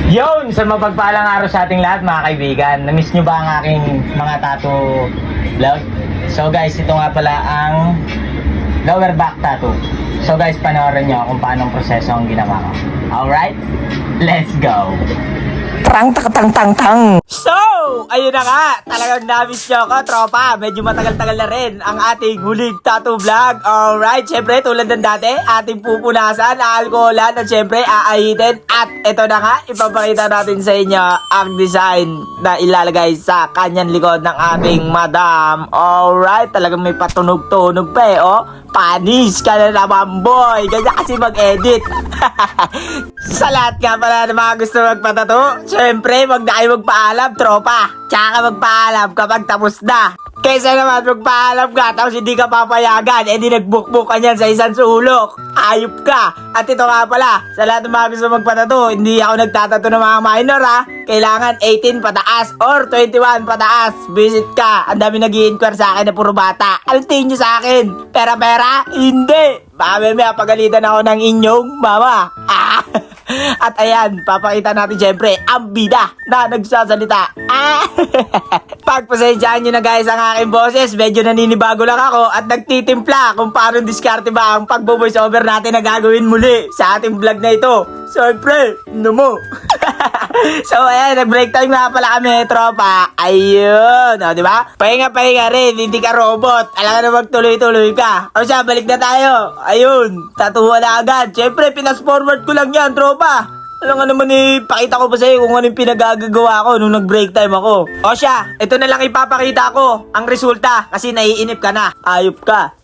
Yun! Sa mapagpalang araw sa ating lahat mga kaibigan. Na-miss nyo ba ang aking mga tattoo vlog? So guys, ito nga pala ang lower back tattoo. So guys, panoorin nyo kung paano ang proseso ang ginawa ko. Alright? Let's go! Tang tang tang tang. So, ayun na nga, talagang na-miss nyo ako, tropa. Medyo matagal-tagal na rin ang ating huling tattoo vlog. Alright, syempre, tulad ng dati, ating pupunasan, aalkoholan, at syempre, aahitin. At ito na nga, ipapakita natin sa inyo ang design na ilalagay sa kanyang likod ng ating madam. Alright, talagang may patunog-tunog pa eh, oh. Panis ka na naman, boy. Ganyan kasi mag-edit. Sa lahat nga pala ng mga gusto magpatato, syempre, wag na kayo magpaalam, tropa. Tsaka magpaalam kapag tapos na. Kaysa naman magpaalam ka tapos hindi ka papayagan, di nagbook-book ka niyan sa isang sulok. Ayop ka. At ito nga pala, sa lahat ng mga gusto magpatato, hindi ako nagtatato ng mga minor ha. Kailangan 18 pataas or 21 pataas. Visit ka. Ang dami nag-i-inquire sa akin na puro bata. Altin nyo sa akin. Pera-pera? Hindi. Baka may pagalitan ako ng inyong mama. At ayan, papakita natin syempre ang bida na nagsasalita. Pagpasensyaan nyo na guys ang aking boses. Medyo naninibago lang ako at nagtitimpla kung paano diskarte ba ang pagbo-voice over natin na gagawin muli sa ating vlog na ito. Syempre, mo. So ayan, nag-break time nga pala kami, tropa. Ayun, o diba? Pahinga-pahinga rin, hindi ka robot. Alam ka na magtuloy-tuloy ka. O siya, balik na tayo. Ayun, tatuwa na agad. Syempre, pinas-forward ko lang yan, tropa. Alam nga naman pakita ko pa sa'yo kung ano yung pinagagagawa ko nung nag-break time ako. O siya, ito na lang ipapakita ko ang resulta kasi naiinip ka na. Ayop ka.